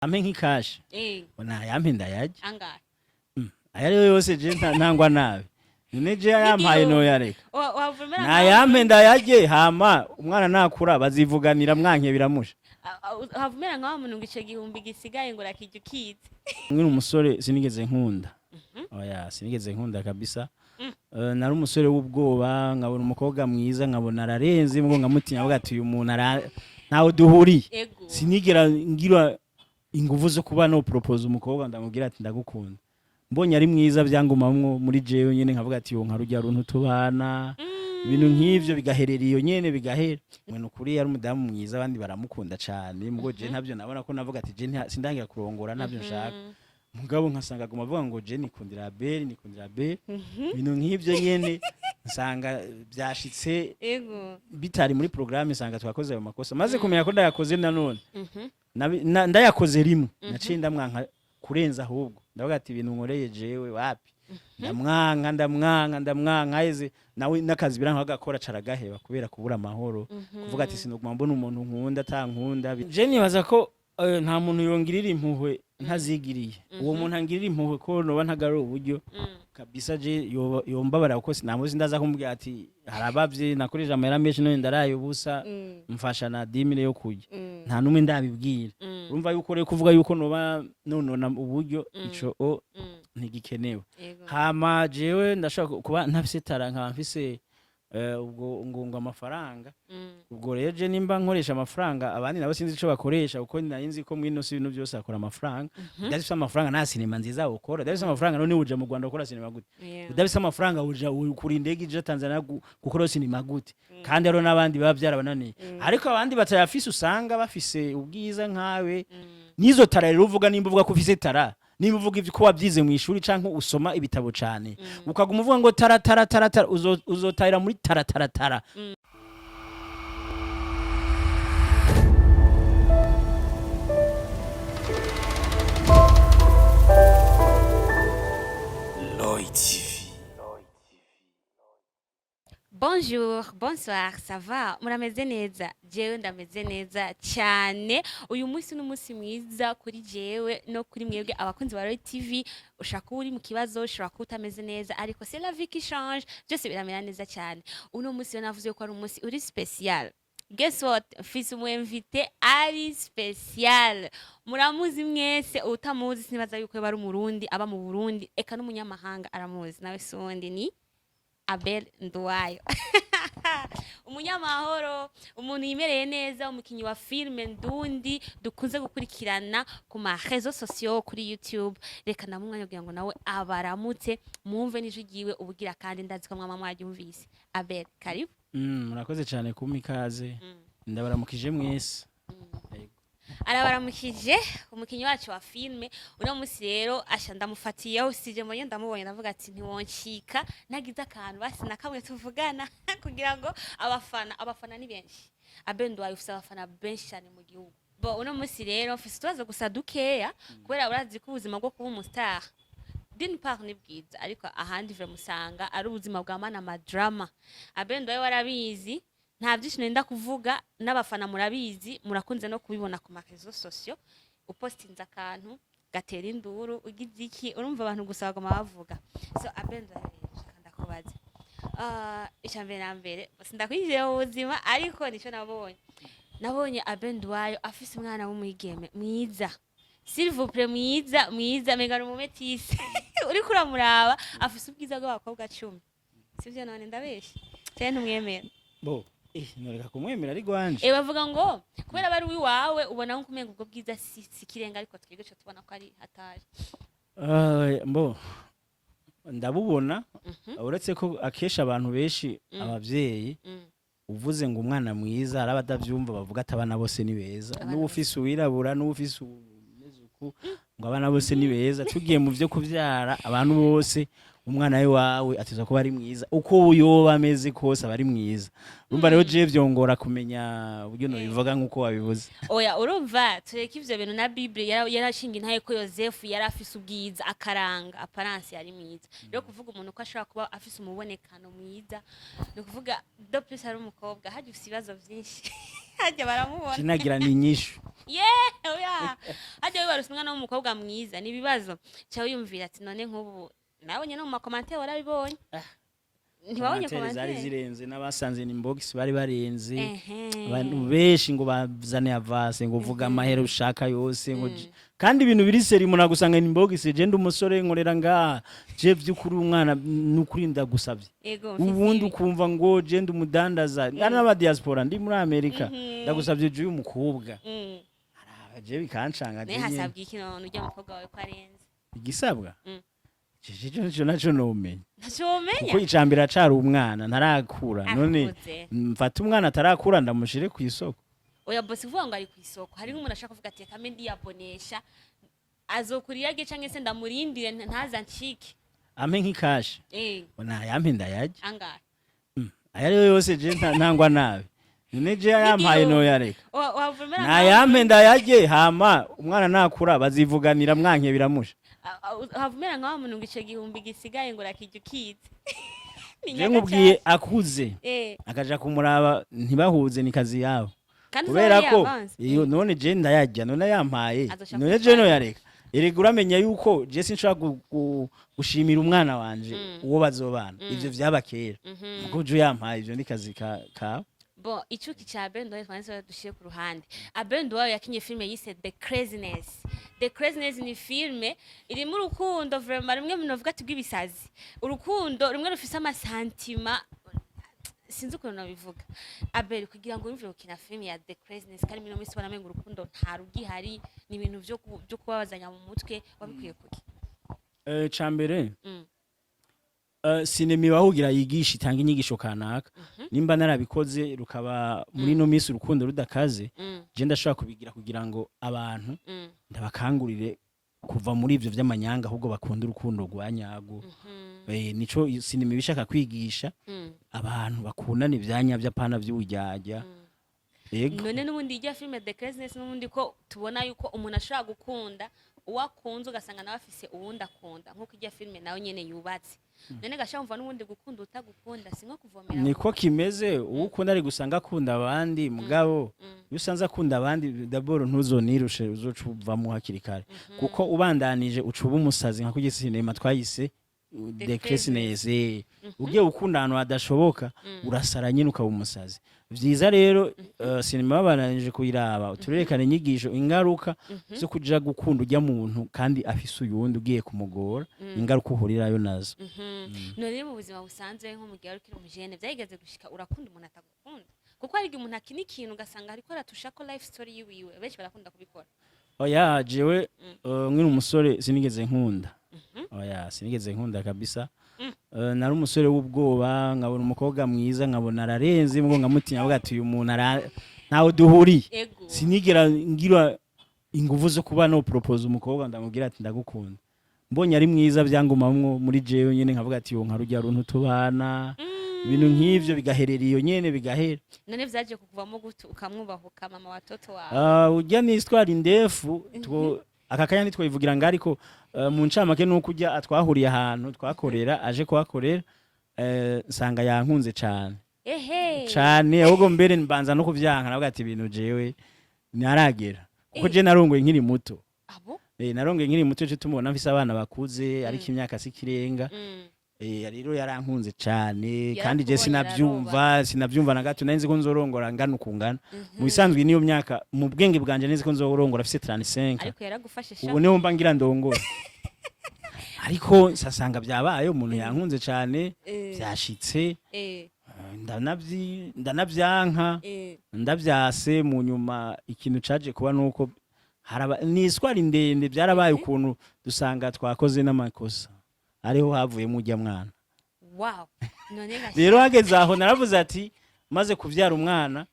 ampe nk'ikashi bona yampe ndayaje angahe ayariyo yose je ntangwa nabi none je yampaye no yareka wavumera na yampe ndayaje hama umwana nakura bazivuganira mwanke biramusha wavumera nka muntu ngo ico gihumbi gisigaye ngo rakije ukize mwini umusore sinigeze nkunda oya sinigeze nkunda kabisa nari umusore w'ubwoba nkabona umukobwa mwiza nkabona ararenze ngo ngamutinya avuga ati uyu muntu ntawe duhuriye sinigera ngira inguvu zo kuba no propose umukobwa ndamubwira ati ndagukunda mbonye ari mwiza byangumamwo muri jewe nyene nkavuga ati yo nkarujya runtu tubana ibintu nk'ivyo bigaherera iyo nyene bigahera mwe ukuri yari umudamu mwiza abandi baramukunda cyane mugo je ntabyo nabona ko navuga ati je sindangira kurongora ntabyo nshaka mugabo nkasanga guma avuga ngo je nikundira Abel ibintu nk'ivyo nyene nsanga byashitse bitari muri programme nsanga twakoze ayo makosa maze kumenya ko ndayakoze nanone ndayakoze rimwe naciye ndamwanka kurenza ahubwo ndavuga ati ibintu nkoreye jewe wapi ndamwanka yeze nawe nakazi biranka gakora caragaheba kubera kubura amahoro kuvuga ati sinuguma mbona umuntu nkunda atankunda je nibaza ko nta muntu yongirira impuhwe ntazigiriye uwo muntu angirira impuhwe ko noba ntagaro uburyo kabisa je yombabara uko sinamuzi ndaza kumbwira ati harabavye nakoresha amahera menshi none ndaraye ubusa mfasha na 10 yo kujya nta numwe ndabibwira urumva yuko rero kuvuga yuko noba nonona uburyo ico ntigikenewe hama jewe ndashaka kuba ntafise taranka mfise ubwo ngo amafaranga ubwo rero je nimba nkoresha amafaranga abandi nabo sinzi ico bakoresha uko nzi ko mwino si ibintu byose akora amafaranga ndabise amafaranga nta sinema nziza ukora ndabise amafaranga none uje mu Rwanda ukora sinema gute ndabise amafaranga uje kuri indege ije Tanzania gukora sinema gute kandi rero nabandi baba byarabananiye ariko abandi batayafise usanga bafise ubwiza nkawe nizo tara rero uvuga nimba uvuga ko ufise tara niba uvuga ivyo ko wabyize mu ishuri canke usoma ibitabo cyane ukaguma uvuga ngo tara uzotayira muri tara Bonjour, bonsoir, ça va? Murameze neza? Jewe ndameze neza cyane. Uyu munsi n'umunsi mwiza kuri jewe no kuri mwebwe abakunzi ba Roy TV. Ushaka uri mu kibazo, ushaka utameze neza, ariko c'est la vie qui change. Byose biramera neza cyane. Uno munsi navuze ko ari umunsi uri special. Guess what? Fise umwemvite ari special. Muramuzi mwese utamuzi sinibaza yuko bari umurundi aba mu Burundi eka n'umunyamahanga aramuzi nawe sundi ni Abel Nduwayo. Umunyamahoro, umuntu yimereye neza, umukinyi wa filme ndundi dukunze gukurikirana ku ma réseaux sociaux kuri YouTube. Reka namumwanya kugira ngo nawe abaramutse mumve nijugiwe ubugira kandi ndazi ko mwama mwaryumvise. Abel, karibu. Murakoze cyane kumikaze. Ndabaramukije mwese. Arabaramukije umukinyi wacu wa filme uno musi rero asha ndamufatiye usije mbonye ndamubonye ndavuga ati ntiwoncika nagize akantu basi nakamwe tuvugana kugira ngo abafana ni benshi Abel Nduwayo ufise abafana benshi cyane mu gihugu bo uno musi rero mfise tubazo gusa dukeya kubera urazi ko ubuzima bwo kuba umustar d'une part ni bwiza ariko ahandi ve musanga ari ubuzima bwa mana madrama Abel Nduwayo warabizi nta byinshi nenda kuvuga n'abafana murabizi murakunze no kubibona ku marezo sociaux upostinza akantu gatera induru ugize iki urumva abantu gusa bagoma bavuga so Abel Nduwayo ndakubaza icyambere na mbere sindakwije ubuzima ariko nico nabonye Abel Nduwayo afise umwana w'umwigeme mwiza s'il vous plaît mwiza mega umumetisi uri kuramuraba afise ubwiza bw'abakobwa 10 sivyo none ndabeshe cyane ntumwemera bo noreka kumwemera ari gwanje bavuga ngo kubera bari wiwawe ubona nko kumenga ubwo bwiza sikirenga ariko twige cyo tubona ko ari hatari mbo ndabubona uretse ko akesha abantu benshi abavyeyi uvuze ngo umwana mwiza arabadavyumva bavuga atabana bose ni beza n'ubufise uwirabura n'ubufise umezuku ngo abana bose ni beza tugiye mu vyo kuvyara abantu bose umwana wawe atiza kuba ari mwiza uko uyoba ameze kose aba ari mwiza urumva rero je vyongora kumenya uburyo no bivuga nkuko wabivuze oya urumva tureka ivyo bintu na Bible yarashinga intaye ko Yosefu yari afise ubwiza akaranga apparence yari mwiza rero kuvuga umuntu ko ashobora kuba afise umubonekano mwiza no kuvuga do plus ari umukobwa haje ufise ibibazo vyinshi hajya baramubona kinagira ni nyishu oya hajya wibaruse umwana w'umukobwa mwiza nibibazo cyo yumvira ati none nk'ubu nabonye no mu makomante warabibonye ntibabonye komantere zari komante zirenze n'abasanze ni inbox bari barenze abantu benshi ngo bazane avase ngo vuga amahera ushaka yose ngo kandi ibintu biri seri muna gusanga ni inbox je ndi umusore nkorera nga je vy'ukuri umwana n'ukuri ndagusavye ubundi ukumva ngo je ndi umudandaza n'aba diaspora ndi muri Amerika ndagusavye je uyu mukobwa je bikancanga ne hasabwe iki none ujya mukobwa wawe ko arenze igisabwa Chicho nacho nomenya. Ntacomenya. Kuko icambira acari umwana ntarakura. None mfata umwana atarakura ndamushire ku isoko. Oya boss uvuga ngo ari ku isoko. Hari nk'umuntu ashaka kuvuga ati kame ndiyabonesha. Azokurira ge canke se ndamurindire ntaza ncike. Ampe nk'ikashi. Ona yampe ndayaje. Angahe. Ayari yose je ntangwa nabi. None je yampaye no yareka. Wavumera. Na yampe ndayaje hama umwana nakura bazivuganira mwanke biramusha. Havumera nka muntu ngo ico gihumbi gisigaye ngo rakijukize. Je nkubwiye akuze. Akaja kumuraba ntibahuze ni kazi yabo. Kubera ko iyo none je ndayajya none yampaye. None je no yareka. Erega uramenya yuko je sinshaka gushimira umwana wanje uwo bazobana. Ivyo vyabakera. Muko je yampaye ivyo ni kazi ka Bon, icuki cha Abel ndo twanse dushiye ku ruhande. Abel ndo yakinye filme yise The Craziness. The Craziness ni filme iri mu rukundo vraiment rimwe munovuga ati bw'ibisazi. Urukundo rimwe rufise amasantima sinzi uko nabivuga. Abel kugira ngo urumve ukina filme ya The Craziness kandi mino misi banamenga urukundo nta rugihari ni ibintu byo kubabazanya mu mutwe wabikuye kuki. Cambere. Sinema bahugira yigisha itanga inyigisho kanaka nimba narabikoze rukaba muri no misi urukundo rudakaze je ndashaka kubigira kugira ngo abantu ndabakangurire kuva muri ivyo vy'amanyanga ahubwo bakunda urukundo rwanyago nico sinema bishaka kwigisha abantu bakundana ivyanya vy'apana vy'ubujyajya none n'ubundi ijya filme The Craziness n'ubundi ko tubona yuko umuntu ashaka gukunda uwakunze ugasanga nawe afise uwundi akunda nkuko ijya filme nawe nyene yubatse none gashamva n'ubundi gukunda utagukunda sinko kuvomera niko kimeze ukunda ari gusanga akunda abandi mugabo yusanze akunda abandi d'abord ntuzonirushe uzocuvamo hakiri kare kuko ubandanije ucuba umusazi nka kugisa sinema twayise The Craziness ugiye ukunda ahantu hadashoboka urasara nyine ukaba umusazi vyiza rero sinema babananije kuyiraba turerekane inyigisho ingaruka zo kuja gukunda ujya muntu kandi afise uyundi ugiye kumugora ingaruka uhurirayo nazo none mu buzima busanzwe nko mu gihe ari umujene byayigeze gushika urakunda umuntu atagukunda kuko hari umuntu akini ikintu ugasanga ariko aratusha ko life story yiwiwe benshi barakunda kubikora oya jewe nkiri umusore sinigeze nkunda oya sinigeze nkunda kabisa nari umusore w'ubwoba nkabona umukobwa mwiza nkabona ararenze ngo ngamutinya avuga ati uyu muntu ntawe duhuriye sinigera ngira ingufu zo kuba no propose umukobwa ndamubwira ati ndagukunda mbonye ari mwiza byangumamwo muri jewe nyene nkavuga ati yo nkarujya runtu tubana ibintu nk'ivyo bigaherera iyo nyene bigahera none vyaje kukuvamo gutu ukamwubahuka mama watoto wawe ujya ni histoire ndefu akakanya nitwayivugira ngo ariko mu ncamake nuko ujya atwahuriye ahantu twakorera aje kuhakorera nsanga yankunze cyane cyane ahubwo mbere mbanza no kuvyanka navuga ati ibintu jewe naragera kuko je narongoye nkiri muto narongoye nkiri muto cyo tumubona mfise abana bakuze ariko imyaka sikirenga rero yarankunze cyane kandi je sinavyumva na gato nzi ko nzorongora ngana ukungana mu bisanzwe niyo myaka mu bwenge bwanje nzi ko nzorongora afise 35 ariko yaragufashe sha ubu niho mba ngira ndongora ariko sasanga byabaye umuntu yankunze cyane byashitse ndanavyanka ndavyase mu nyuma ikintu caje kuba nuko ni iswari ndende byarabaye ukuntu dusanga twakoze n'amakosa ariho havuye mujya mwana wow none rero hageze aho naravuze ati maze kuvyara umwana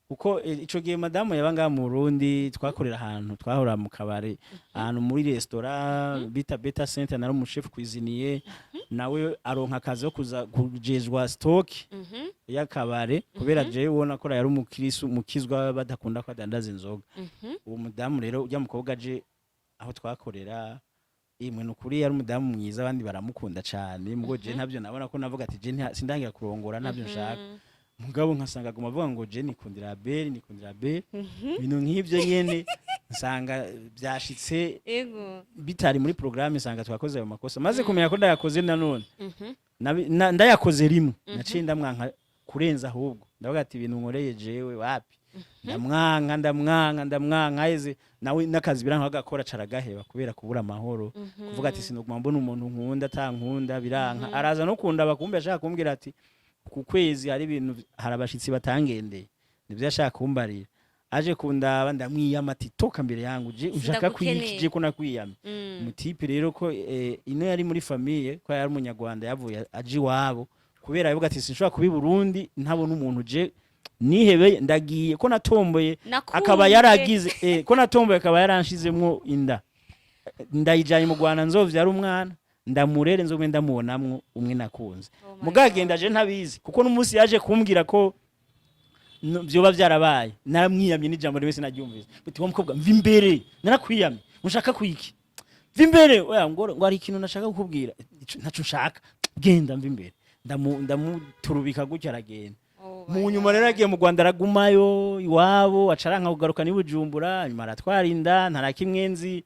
uko ico gihe madamu yabanga mu Burundi twakorera ahantu twahora mu kabare ahantu muri restaurant bita Beta Center nari mu chef cuisinier nawe aronka akazi yo kuza kujezwa stock yakabare kubera je ubona ko yari umukizwa badakunda ko adandaza inzoga uwo mudamu rero ujya mukobwa je aho twakorera imwe nukuri yari umudamu mwiza abandi baramukunda cyane mugo je ntabyo nabona ko navuga ati je sindangira kurongora ntabyo nshaka mugabo nkasanga aguma avuga ngo je nikundira Abel ibintu nk'ibyo nyene nsanga byashitse ego bitari muri programme nsanga twakoze ayo makosa maze kumenya ko ndayakoze nanone ndayakoze rimwe naciye ndamwanka kurenza ahubwo ndavuga ati ibintu nkoreye jewe wapi ndamwanka heze nawe n'akazi biranka agakora caragaheba kubera kubura amahoro kuvuga ati sinoguma mbona umuntu nkunda atankunda biranka araza no kunda bakumbe ashaka kumbwira ati ku kwezi hari ibintu hari abashitsi batangendeye nivyo ashaka kumbarira aje kundaba ndamwiyama ati toka mbere yangu je ushaka kwikije ko nakwiyama mutipe rero ko ino yari muri famille ko yari umunyarwanda yavuye aje wabo kubera yavuga ati sinshobora kubi Burundi ntabona umuntu je nihebe ndagiye ko natomboye akaba yaragize ko natomboye akaba yaranshizemwo inda ndayijanye mu Rwanda nzovyara umwana ndamurere nzogwe ndamubonamwo umwe nakunze mugagenda je ntabizi kuko n'umunsi yaje kumbwira ko byoba byarabaye namwiyamye n'ijambo rimwe naryumvise buti wo mukobwa mva imbere narakwiyamye mushaka kwiki mva imbere oya ngo ari ikintu nashaka kukubwira ntacu nshaka genda mva imbere ndamuturubika gutya aragenda mu nyuma rero agiye mu Rwanda aragumayo iwabo acaranka kugaruka ni Bujumbura nyuma aratwara inda ntarakimwenzi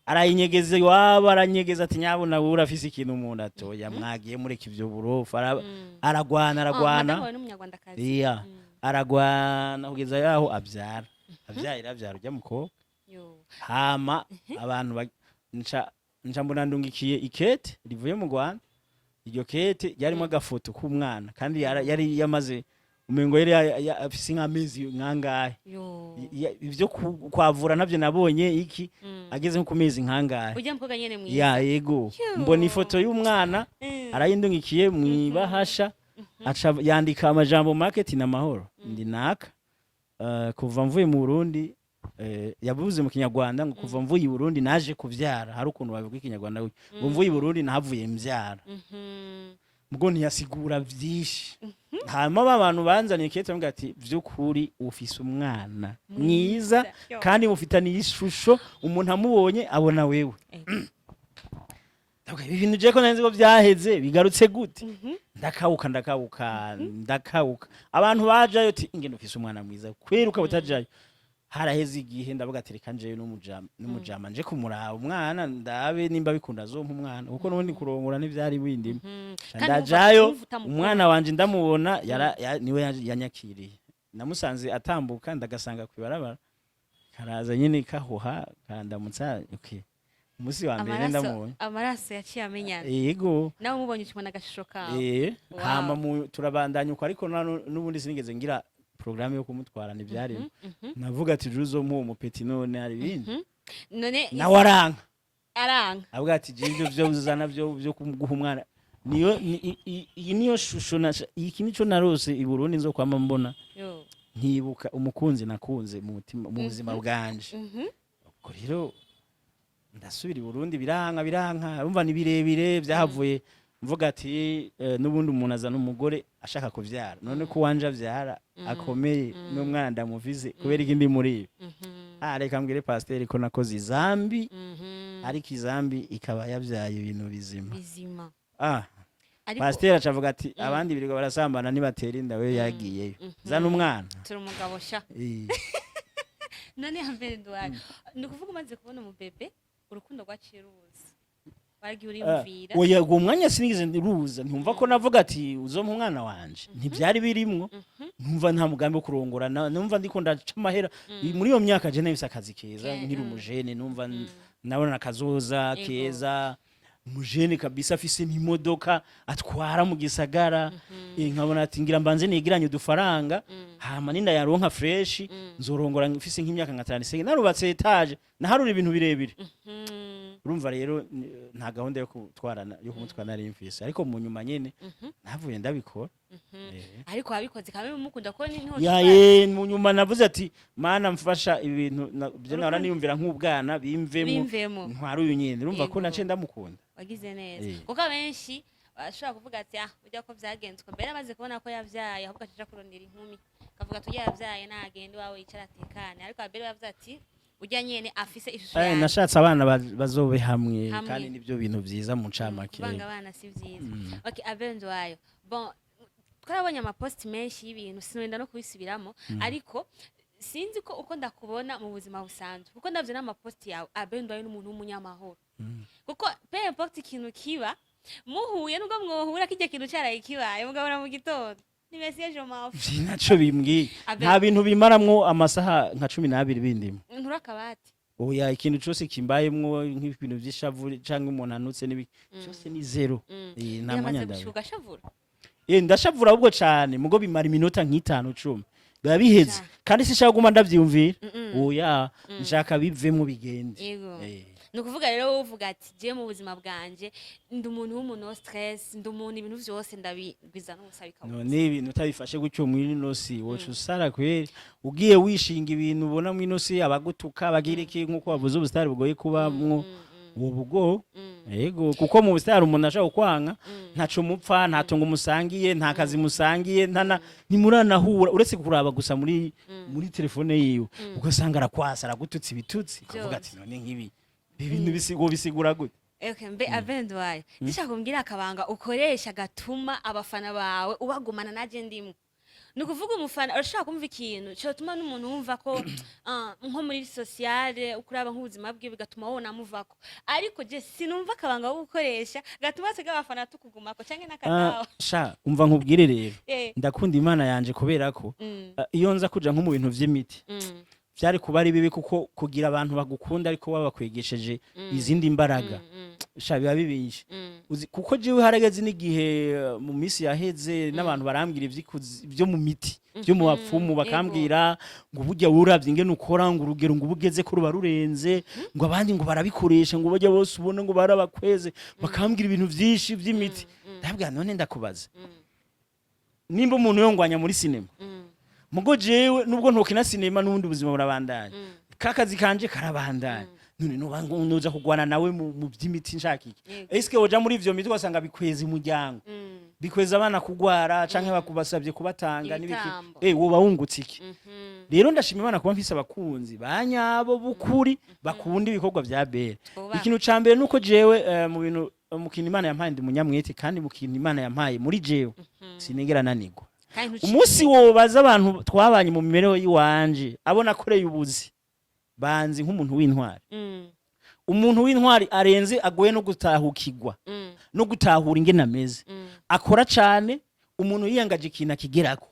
arayinyegeza iwabo aranyegeza ati nyabo nawe urafise ikintu umuntu atoya mwagiye mureka ivyo burofa aragwana iya aragwana kugeza yaho abyara ujya mukobwa hama abantu nca mbona ndungikiye ikete rivuye mu Rwanda iryo kete yarimo agafoto k'umwana kandi yari yamaze umengo yari afise nk'amezi nkangahe ivyo kwavura navyo nabonye iki ageze nko ku mezi nkangahe ujya mukobwa nyene mwiza yego mbona ifoto y'umwana arayindungikiye mwibahasha aca yandika amajambo market na mahoro ndi naka kuva mvuye mu Burundi yavuze mu Kinyarwanda ngo kuva mvuye i Burundi naje kuvyara hari ukuntu bavuga ikinyarwanda ngo mvuye i Burundi nahavuye mvyara mugo ntiyasigura vyinshi hama abantu banzaniye kete bamwe ati vyukuri ufise umwana mwiza kandi mufitaniye ishusho umuntu amubonye abona wewe ibi bintu je ko nanzi ko byaheze bigarutse gute ndakawuka abantu bajayo ati ingene ufise umwana mwiza kweruka butajayo haraheze igihe ndavuga ati reka njeyo n'umujama nje kumuraba umwana ndabe nimba bikunda zompa umwana kuko nubundi kurongora n'ivyari bindi ndajayo umwana wanje ndamubona niwe yanyakiriye namusanze atambuka ndagasanga kwibarabara karaza nyine kahoha kandamutsa okay umusi wa mbere ndamubonye amaraso yaciye amenyana yego nawe mubonye ukibona agashusho kawe hama turabandanya uko ariko nubundi sinigeze ngira programme yo kumutwara n'ivyari navuga ati juzo mu mupeti none ari bindi none na waranka avuga ati jivyo byo uzana byo guha umwana niyo shusho iki nico narose i Burundi nzo kwama mbona nkibuka umukunzi nakunze mu mutima mu buzima bwanje ko rero ndasubira i Burundi biranka urumva ni birebire byahavuye mvuga ati nubundi umuntu azana umugore ashaka kuvyara none ko wanje avyara akomeye n'umwana ndamuvize kubera ikindi muri reka mbwire pasteur ko nakoze izambi ariko izambi ikaba yavyaye ibintu bizima pasteur acavuga ati abandi birirwa barasambana nibatera inda we yagiyeyo zana umwana turi umugabo sha none hambere ndwaye nikuvuga umaze kubona umubebe urukundo rwaciye ruza baragiye urimvira oya uwo mwanya sinigeze ruza ntumva ko navuga ati uzompa umwana wanje ntibyari birimwo ntumva nta mugambi wo kurongora numva ndiko ndaca amahera muri iyo myaka je nabise akazi keza nkiri umujene numva nabona akazoza keza umujene kabisa afise n'imodoka atwara mu gisagara nkabona ati ngira mbanze nigiranye udufaranga hama ninda yaronka fresh nzorongora mfise nk'imyaka nka 35 narubatse etage naharura ibintu birebire urumva rero nta gahunda yo kumutwara nari mfise ariko mu nyuma nyene navuye ndabikora ariko wabikoze kamwe mukunda ko ni nto mu nyuma navuze ati mana mfasha ibintu byo nara niyumvira nk'ubwana bimvemo ntwara uyu nyene urumva ko nace ndamukunda wagize neza kuko abenshi ashobora kuvuga ati burya ko byagenzwe mbere amaze kubona ko yavyaye ahubwo acija kurondera inkumi kavuga tujya yavyaye nagende wawe yicara atekane ariko abere yavuze ati ujya nyene afise ishusho yawe nashatse abana bazobe hamwe kandi nibyo bintu byiza mu ncamake kubanga abana si byiza okay Abel wayo bon twarabonye amapost menshi y'ibintu sinwenda no kubisubiramo ariko sinzi ko uko ndakubona mu buzima busanzwe kuko ndavye n'amapost yawe abendaye n'umuntu w'umunyamahoro kuko pe importe ikintu kiba muhuye nubwo mwohura kijya kintu cyaraye kibaye mugabona mu gitondo ni message mafu naco bimbwiye nta bintu bimaramwo amasaha nka 12 bindimo nturakabati oya ikintu cyose kimbayemwo nk'ibintu vy'ishavu canke umuntu anutse cyose ni zero nta mwanya ndashavura ndashavura ahubwo cane mugo bimara iminota nk'itanu 10 biba biheze kandi sishaka guma ndavyumvira oya nshaka bivemwo bigende nukuvuga rero wowe uvuga ati je mu buzima bwanje ndi umuntu w'umuntu stress ndi umuntu ibintu vyose ndabigwiza no gusabika none ibintu utabifashe gutyo muri nosi wocu usara kweri ugiye wishinga ibintu ubona mu nosi abagutuka bagira iki nkuko bavuze ubustari bugoye kubamwo ubugo yego kuko mu bustari umuntu ashaka kwanga ntaco mupfa ntatongo musangiye nta kazi musangiye ntimuranahura uretse kuraba gusa muri telefone yiwe ugasanga arakwasa aragututse ibitutsi ukavuga ati none nk'ibi ibintu bisigura gute mbe abendwaye ndishaka kumbwira akabanga ukoresha gatuma abafana bawe ubagumana naje ndimo nukuvuga umufana urashaka kumva ikintu cyo tuma n'umuntu wumva ko nko muri sociale ukuraba nk'ubuzima bwe bigatuma wona muvako ariko je sinumva akabanga wo gukoresha gatuma se gabafana tukugumako canke nakadawa sha umva nkubwire rero ndakunda Imana yanje kubera ko iyo nza kuja nko mu bintu vy'imiti byari kuba ari bibi kuko kugira abantu bagukunda ariko babakwegesheje izindi imbaraga biba bibinje kuko jiwe harageze n'igihe mu minsi yaheze n'abantu barambwira ibyo mu miti byo mu bapfumu bakambwira ngo burya uravye ingene ukora ngo urugero ngo ubugeze ko ruba rurenze ngo abandi ngo barabikoresha ngo bajya bose ubone ngo barabakweze bakambwira ibintu vyinshi vy'imiti ndabwira none ndakubaza nimba umuntu yongwanya muri sinema mugo jewe nubwo ntokina sinema n'ubundi buzima burabandanya kakazi kanje karabandanya none nuza kugwana nawe mu by'imiti nshakiki eske woja muri ivyo miti wasanga bikweza umuryango bikweza abana kugwara canke bakubasabye kubatanga n'ibiki woba wungutse iki rero ndashima Imana kuba mfise abakunzi banyabo bukuri bakunda ibikorwa vya Abel ikintu ca mbere nuko jewe mu bintu mukintu Imana yampaye ndi munyamwete kandi mukintu Imana yampaye muri jewe sinigera nanigwa umunsi wobaza abantu twabanye mu mibereho yiwanje abona koreye ubuzi banzi nk'umuntu w'intwari umuntu w'intwari arenze agoye no gutahukirwa no gutahura ingene ameze akora cane umuntu yiyangaje ikintu akigerako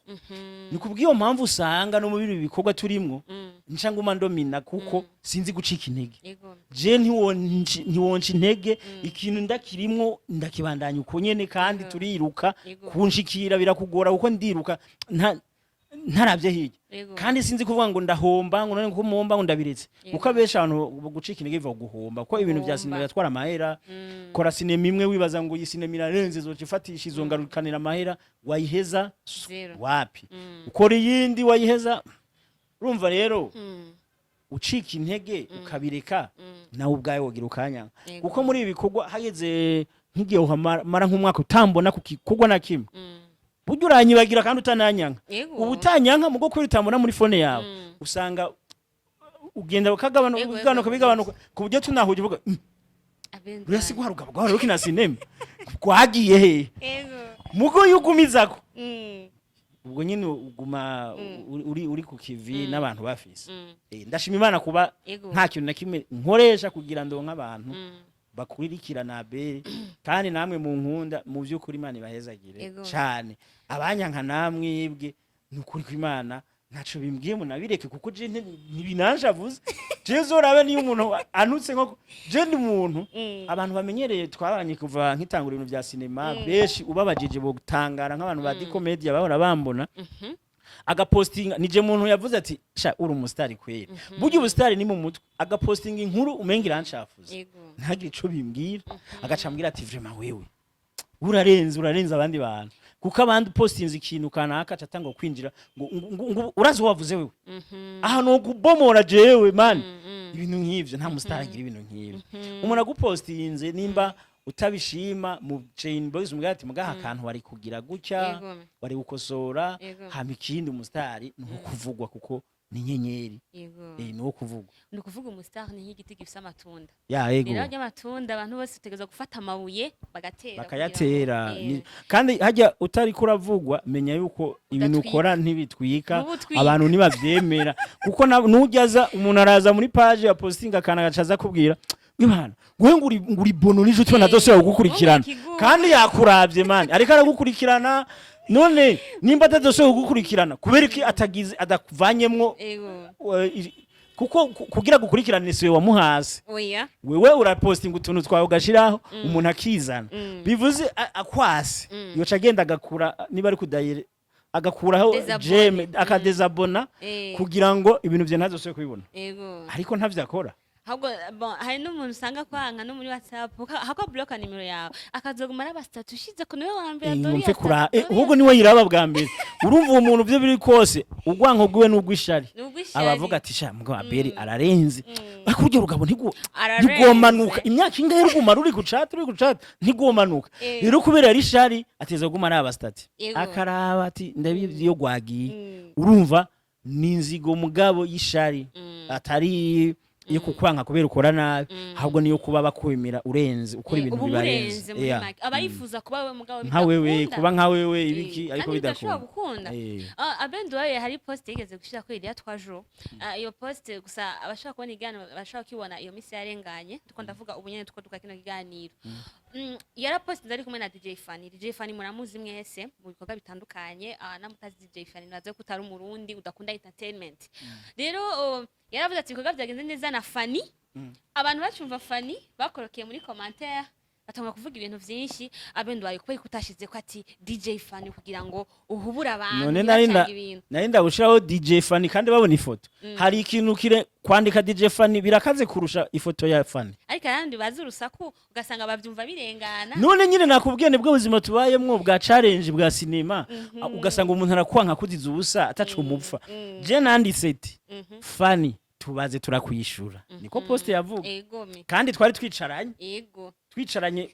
ni kubw'iyo mpamvu usanga no mu bindi bikorwa turimwo nca nguma ndomina kuko sinzi gucika intege je ntiwonca intege ikintu ndakirimwo ndakibandanya uko nyene kandi turiruka kunshikira birakugora kuko ndiruka ntaravye hirya kandi sinzi kuvuga ngo ndahomba ngo none ko muhomba ngo ndabiretse kuko abesha abantu gucika intege biva guhomba kuko ibintu vya sinema yatwara amahera kora sinema imwe wibaza ngo iyi sinema irarenze zocifatisha izongarukanira amahera wayiheza wapi ukora iyindi wayiheza urumva rero ucika intege ukabireka nawe ubwawe wogira ukanya kuko muri ibi bikorwa hageze nk'igihe uhamara nk'umwaka utambona ku gikorwa na kimwe buryo uranyibagira kandi utananyanka ubu utanyanka mugo kuri utambona muri fone yawe usanga ugenda ukabigabanuka ku buryo tunahuje uvuga urasigwa rugabo rero kina sinema kwagiye he mugo yugumizako ubwo nyine uguma uri ku kivi n'abantu bafise ndashima Imana kuba nta kintu na kimwe nkoresha kugira ndonka abantu bakuririkirana Abel kandi namwe mu nkunda mu by'ukuri Imana ibahezagire cyane abanyanka namwibwe n'ukuri kw'Imana ntaco bimbwiye munabireke kuko je ntibinansha vuze je zorabe niyo umuntu anutse nko je ndi umuntu abantu bamenyereye twabanye kuva nkitangura ibintu vya sinema beshi ubabajije bo gutangara nk'abantu ba di-comedia bahora bambona agapostinga nije muntu yavuze ati sha uri umustar kwera buryo ubustar ni mu mutwe agapostinga inkuru umenga iranshafuze ntagire ico bimbwira agacambwira ati vraiment wewe urarenze abandi bantu kuko abandi postinze ikintu kanaka catanga kwinjira ngo urazi wavuze wewe aha no kubomora jewe man ibintu nk'ivyo nta mustar agira ibintu nk'ivyo umuntu agupostinze nimba utabishima mu chain boys umugati mugaha akantu wari kugira gutya wari gukosora hama ikindi umustari nuko kuvugwa kuko ni inyenyeri yego nuwo kuvuga ni ukuvuga umustar ni nk'igiti gifise amatunda ya yego rero ry'amatunda abantu bose utegereza gufata amabuye bagatera bakayatera kandi hajya utari kuravugwa menya yuko ibintu ukora ntibitwika abantu nibavyemera kuko nujyaza umuntu araza muri page ya posting akana gacaza kubwira Imana nguri bono nije utona zose gukurikirana kandi yakuravye man ariko aragukurikirana none nimba atazose gukurikirana kubera iki atagize adakuvanyemwo kuko kugira gukurikirana siwe wamuhase wewe urapostinga utuntu twawe ugashiraho umuntu akizana bivuze akwase yoca agenda agakura niba ari kudayire agakuraho jeme akadezabona kugira ngo ibintu bye ntazose kubibona ariko ntavyakora ahubwo hari n'umuntu usanga kwanga no muri WhatsApp hako bloka nimero yawe akazoguma araba status ushize ko niwe wambere ndori ahubwo niwe yiraba bwa mbere urumva uwo muntu byo biri kose ugwanko gwiwe n'ugwishari abavuga ati sha mbwa Abel ararenze bakuryo rugabo ntigomanuka imyaka ingahe ruguma ruri gucata ntigomanuka rero kubera ari shari ateza guma araba status akaraba ati ndabivyo gwagiye urumva ninzigo mugabo yishari atari iyo kukwanka kubera ukora nabi ahubwo niyo kuba bakwemera urenze ukora ibintu bibarenze abayifuza kuba we mugabo nka wewe kuba nka wewe ibiki ariko bidakunda Abendo wawe hari post yigeze gushira kuri iriya twajo iyo post gusa abashaka kubona igano bashaka kibona iyo misi yarenganye tuko ndavuga ubunyene tuko tukakino kiganiro yara post ndari kumwe na DJ Fanny muramuzi mwese mu bikorwa bitandukanye namutazi DJ Fanny nazo kutari umurundi udakunda entertainment rero yaravuze ati ibikorwa byagenze neza na Fanny abantu bacumva Fanny bakorokeye muri commentaire batanga kuvuga ibintu byinshi Abendo wayo kuko kutashize ko ati DJ Fanny kugira ngo uhubura abantu none narinda gushiraho DJ Fanny kandi babona ifoto hari ikintu kire kwandika DJ Fanny birakaze kurusha ifoto ya Fanny ariko kandi bazurusaku ugasanga bavyumva birengana none nyine nakubwiye nibwo buzima tubayemwo bwa challenge bwa cinema ugasanga umuntu arakwanka kuziza ubusa atacu umupfa je nanditse ati Fanny tubaze turakwishura niko post yavuga kandi twari twicaranye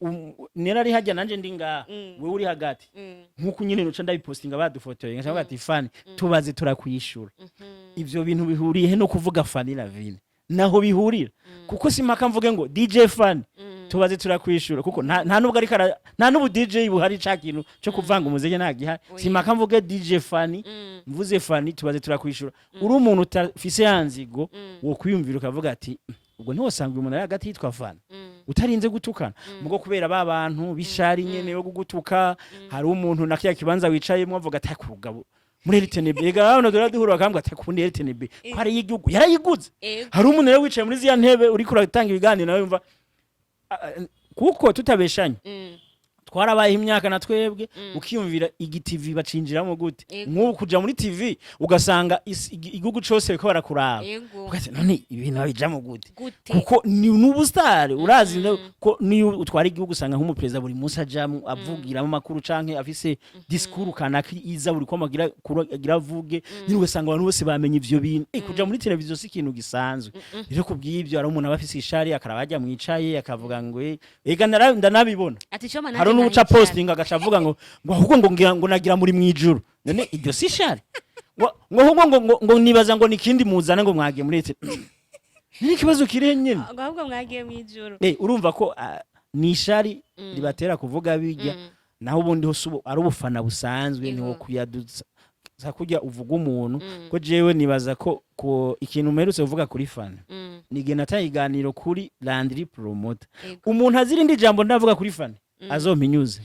nerari hajya nanje ndinga we uri hagati nkuko nyine nuca ndabipostinga badufotoye ngashavuga ati Fanny tubaze turakwishura ivyo bintu bihuriye no kuvuga Fanny na Vine naho bihurira kuko simaka mvuge ngo DJ Fanny tubaze turakwishura kuko nta nubwo ari nta nubu DJ buhari ca kintu cyo kuvanga umuziki ntagiha simaka mvuge DJ Fanny mvuze Fanny tubaze turakwishura uri umuntu utafise yanzigo wo kwiyumvira ukavuga ati ubwo ntiwosanga umuntu ari hagati yitwa Fanny utarinze gutukana mugo kubera babantu bishari nyene yo gutuka hari umuntu nakiya kibanza wicayemo avuga ati kurugabo muri RTNB ega hano duhura bakambwa ati kundi RTNB kwari y'igihugu yarayiguze hari umuntu rero wicaye muri ziya ntebe uri kuratanga ibiganiro nawe yumva kuko tutabeshanye twarabaye imyaka na twebwe ukiyumvira igitivi bacinjiramo gute nk'ubu kuja muri TV ugasanga igihugu cyose ko barakuraba ugase none ibintu babijamo gute kuko ni n'ubustare urazi ko ni utwara igihugu usanga nk'umupereza buri munsi ajamo avugiramo makuru canke afise discours kanaka iza buri komagira kugira avuge ni ugasanga abantu bose bamenye ivyo bintu kuja muri televiziyo si ikintu gisanzwe rero kubw'ivyo ari umuntu abafise ishari akarabajya mwicaye akavuga ngo ega ndanabibona ati cyo mana uca posting agacavuga ngo ahubwo ngo nagira muri mwijuru none iryo si shari ngo nibaza ngo nikindi muzana ngo mwagiye muri ete ni kibazo kirenye ahubwo mwagiye mwijuru urumva ko ni shari ribatera kuvuga bijya naho ubundi ho subo ari ubufana busanzwe niho kuyaduza sakujya uvuga umuntu ko jewe nibaza ko ikintu umerutse uvuga kuri Fanny nige natayiganiro kuri Landry Promoter umuntu azirindi jambo ndavuga kuri Fanny azompinyuze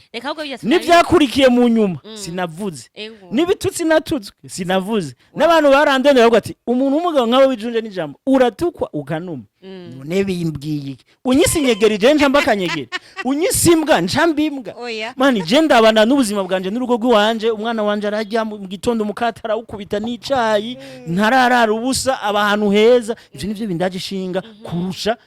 nivyakurikiye mu nyuma sinavuze nibitutsi natutswe sinavuze n'abantu barandene bavuga ati umuntu umugabo nkawe wijunje n'ijambo uratukwa ukanuma none bimbwiye unyisinyegerije njamba kanyegere unyisimbwa njambimbwa mani je ndabana n'ubuzima bwanje n'urugo rw'iwanje umwana wanje arajya mu gitondo mukatara ukubita n'icayi ntararara ubusa abahantu heza ivyo nivyo bindaje shinga kurusha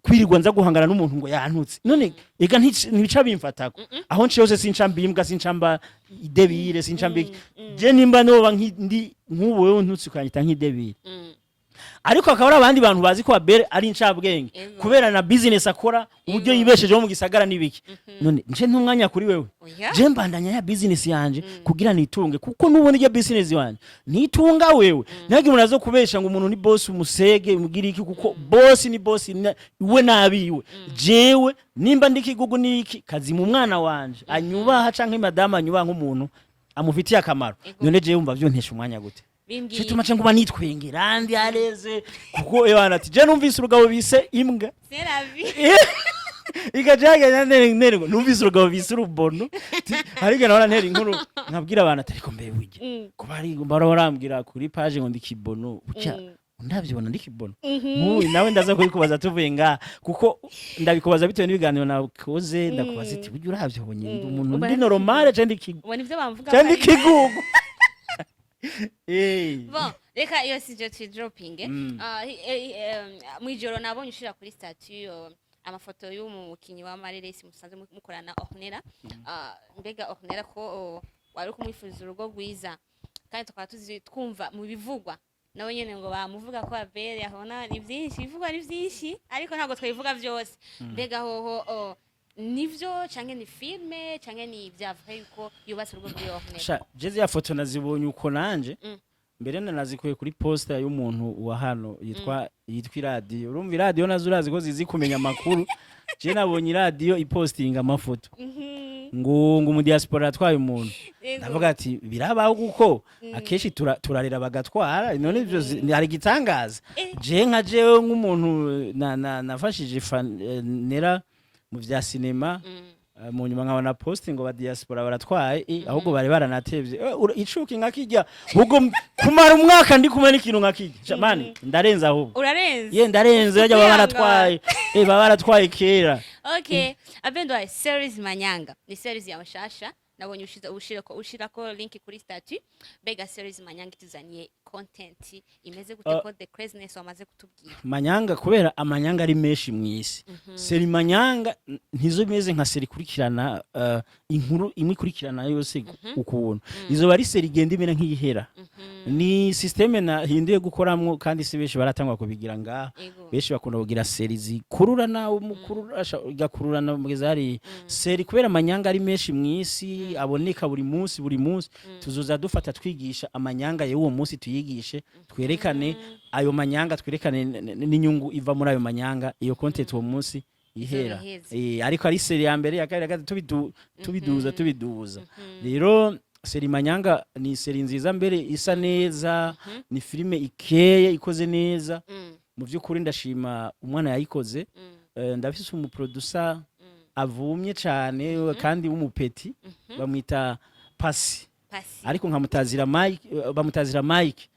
kwirirwa nza guhangana n'umuntu ngo yantutse none ega ntibica bimfatako aho nci yose sincambimbwa sincamba idebire sincambi je nimba noba ndi nk'ubu wewe ntutse ukanyita nk'idebire ariko akaba ari abandi bantu bazi ko Abel ari incabwenge kubera na business akora uburyo yibeshejeho mu gisagara nibiki none nje ntumwanya kuri wewe je mbandanya ya business yanje kugira nitunge kuko nubona iyo business yanje nitunga wewe nage munazo kubesha ngo umuntu ni boss umusege umugira iki kuko boss ni boss we nabiwe jewe nimba ndikigugu niki kazi mu mwana wanje anyubaha canke madama anyubaha nk'umuntu amufitiye akamaro none je yumva vyo ntesha umwanya gute Chituma changu banitwengera ndi areze kuko ebana ati je numvise urugabo bise imbwa Seravi Ikajaga nero numvise urugabo bise urubono ariko naho ntera inkuru nkabwira abantu ati ariko mbe wige ko bari barambwira kuri page ngo ndikibono uca ndavyibona ndikibono nawe ndaza kubikubaza tuvuye nga kuko ndabikubaza bitewe n'ibiganiro nakoze ndakubaza ati buryo uravyobonye ndi umuntu ndi normal cyane ndikigo ubona ivyo bamvuga cyane ndikigugu Bon, reka iyo sije tu dropping mwijoro nabonye ushira kuri statut amafoto y'umukinyi wa Mareresi musanze mukorana Ornera mbega Ornera ko wari kumwifuza urugo rwiza kandi tukaba twumva mu bivugwa nawe nyene ngo bamuvuga ko Abel yahona ni byinshi bivugwa ni byinshi ariko ntago twabivuga byose mbega hoho nivyo canke ni filme canke ni byavuye yuko yubatse urugo rw'iyo Ornera jeze ya foto nazibonye uko nanje mbere nazikuye kuri poster y'umuntu wa hano yitwa radio urumva radio nazo urazi ko zizi kumenya amakuru je nabonye radio ipostinga amafoto ngo mu diaspora atwaye umuntu ndavuga ati birabaho guko akeshi turarera bagatwara none ivyo hari gitangaza je nka jewe nk'umuntu nafashije nera mu vya cinema mu nyuma nkabona posting ngo ba diaspora baratwaye ahubwo bari baranatevye icuki nkakijya ubwo kumara umwaka ndi kumwe n'ikintu nkakijya mani ndarenza ahubwo urarenze ndarenze yajya baba baratwaye baba baratwaye kera okay abendwa series Manyanga ni series ya mashasha nabonye ushirako link kuri statut bega series Manyanga ituzaniye content imeze gute ko the craziness wamaze kutubwira Manyanga kubera amanyanga ari menshi mwisi seri Manyanga ntizo meze nka seri kurikirana inkuru imwe kurikirana yose ukuntu izo bari seri genda imena nk'ihera ni systeme na hinduye gukoramwo kandi si benshi baratangwa kubigira ngaha benshi bakunda kugira seri zikururana umukuru gakururana mugezari seri kubera Manyanga ari menshi mwisi aboneka buri munsi tuzoza dufata twigisha amanyanga y'uwo munsi tuyigishe twerekane ayo manyanga twerekane n'inyungu iva muri ayo manyanga iyo content uwo munsi ihera ariko ari seri ya mbere yakari tubiduza rero seri Manyanga ni seri nziza mbere isa neza ni filime ikeye ikoze neza mu by'ukuri ndashima umwana yayikoze ndafise umuproducer avumye cyane kandi w'umupeti bamwita Pasi ariko nkamutazira Mike bamutazira Mike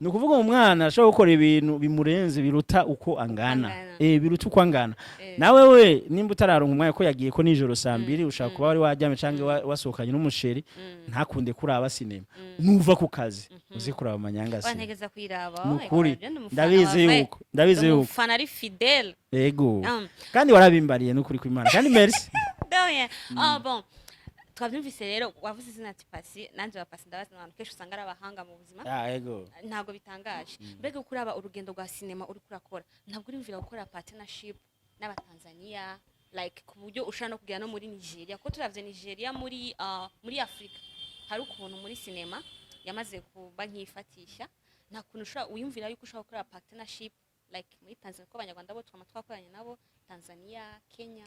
no kuvuga umwana ashobora gukora ibintu bimurenze biruta uko angana biruta uko angana nawe we nimba utararonka umwanya ko yagiye ko nijoro saa 2 ushaka kuba wari wajyame canke wasohokanye n'umusheri ntakunde kuraba sinema nuva ku kazi uzi kuraba Manyanga se wantegeza kwiraba nukuri ndabizi yuko fana ari fidèle yego kandi warabimbariye nukuri kw'Imana kandi merci bon twabyumvise rero wavuze izina ati Pasi nanje ba Pasi ndabaza abantu kesho usanga ari abahanga mu buzima yego ntago bitangaje mbega kuraba urugendo rwa cinema uri kurakora ntabwo urimvira gukora partnership n'abatanzania like ku buryo ushaka no kugera no muri Nigeria ko turavye Nigeria muri Afrika hari ukuntu muri cinema yamaze kuba nkifatisha nta kuntu ushaka uyumvira yuko ushaka gukora partnership like muri Tanzania ko abanyarwanda bo twakoranye nabo Tanzania Kenya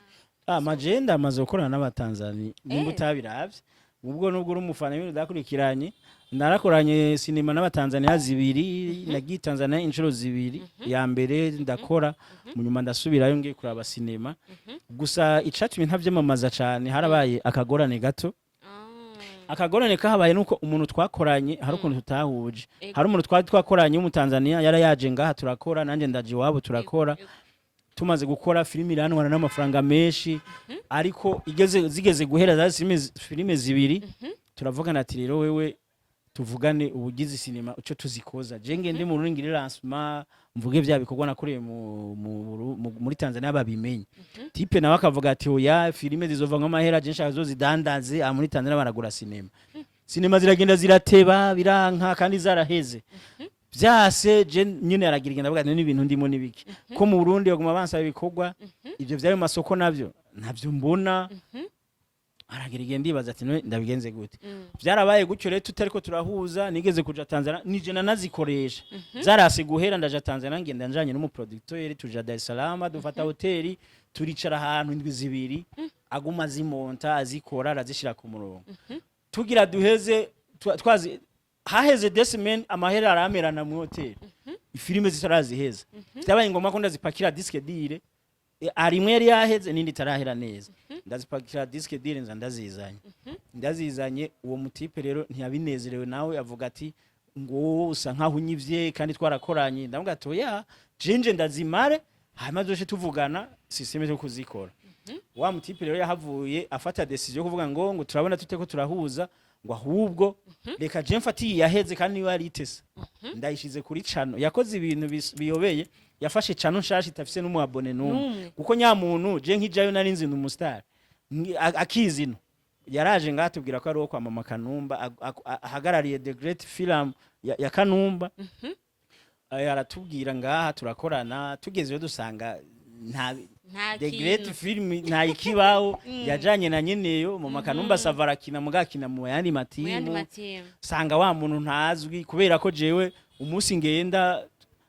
majenda amaze gukorana n'abatanzania nimba utabiravye ubwo nubwo uri umufana w'ibintu dakurikiranye narakoranye sinema n'abatanzania zibiri nagiye Tanzania inshuro zibiri ya mbere ndakora mu nyuma ndasubirayo ngiye kuraba sinema gusa icatumye ntavyamamaza cyane harabaye akagorane gato akagorane kahabaye nuko umuntu twakoranye hari ukuntu tutahuje hari umuntu twakoranye w'umutanzania yarayaje ngaha turakora nanje ndaje wabo turakora tumaze gukora filimi iranwana n'amafaranga menshi ariko zigeze guhera za filime zibiri turavugana ati rero wewe tuvugane ubugizi sinema uco tuzikoza je ngende mu ruringire lancement mvuge bya bikorwa nakoreye muri Tanzania babimenye tipe nawe akavuga ati oya filime zizova nk'amahera je nshaka zo zidandaze muri Tanzania baragura sinema ziragenda zirateba biranka kandi zaraheze vyase je nyene aragira igenda avuga n'ibintu ndimo nibiki ko mu Burundi baguma bansaba ibikorwa ivyo vyari mu masoko navyo mbona aragira igenda ndibaza ati ndabigenze gute vyarabaye gutyo rero tutariko turahuza nigeze kuja Tanzania nije nazikoresha zarase guhera ndaja Tanzania ngenda njanye no mu producteur tuja Dar es Salaam dufata hoteli turicara ahantu indwi zibiri aguma zimonta azikora arazishira ku murongo tugira duheze twazi haheze Desmen amahera aramerana mu hotel ifilime zitaraziheza byabaye ngoma ko ndazipakira disque dire arimwe yari yaheze nindi tarahera neza ndazipakira disque dire nza ndazizanye uwo mutipe rero ntiyabinezerewe nawe avuga ati ngo usa nkaho unyivye kandi twarakoranye ndavuga ati oya jinje ndazimare hama doshe tuvugana systeme yo kuzikora wa mutipe rero yahavuye afata decision yo kuvuga ngo turabona tuteko turahuza ngo ahubwo reka je mfatiye yaheze kandi niwe aritese ndayishize kuri cano yakoze ibintu biyobeye yafashe cano nshasha itafise n'umu abone n'umwe kuko nyamuntu je nkijayo nari nzi umustar akizino yaraje ngatubwira ko ari wo kwa mama Kanumba ahagarariye the great film ya Kanumba aratubwira ngaha turakorana tugezeyo dusanga nta the great film nta ikibaho yajanye na nyeneyo mama Kanumba savarakina mugakina mu yandi matimu sanga wa muntu ntazwi kubera ko jewe umunsi ngenda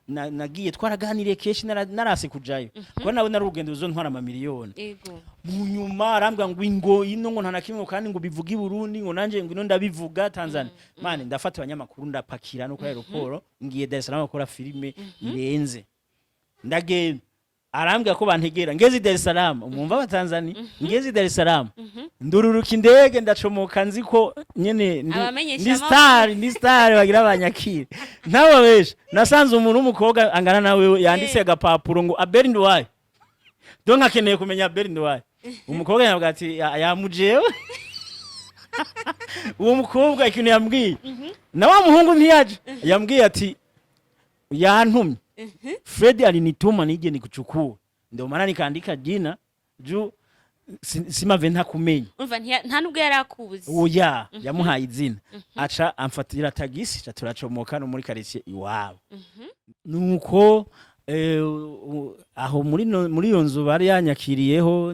nagiye twaraganiriye keshi narase kujayo kuko nawe narugendo uzontwara ama miliyoni yego mu nyuma arambwa ngo ingo ino ngo ntanakimwe kandi ngo bivuga i Burundi ngo nanje ngo ino ndabivuga Tanzania mane ndafata abanyamakuru ndapakira no kwa aeroport ngiye Dar es Salaam gukora filime irenze ndagenda arambwa ko bantegera ngeze Dar es Salaam umumva wa Tanzania ngeze Dar es Salaam ndururuka indege ndacomoka nziko nyene ndi star bagira abanyakire nawe besha nasanze umuntu umukobwa angana nawe yanditse agapapuro ngo Abel ndwaye donc akeneye kumenya Abel ndwaye umukobwa yavuga ati yamujewe uwo mukobwa ikintu yambwiye na wa muhungu ntiyaje yambwiye ati yantumye Fred alinituma nije nikuchukua ndio maana nikaandika jina juu simave ntakumenya umva nta nubwo yarakubuze oya yamuhaye izina aca amfatira tagisi ca turacomoka no muri quartier iwabo nuko aho muri iyo nzu bari yanyakiriyeho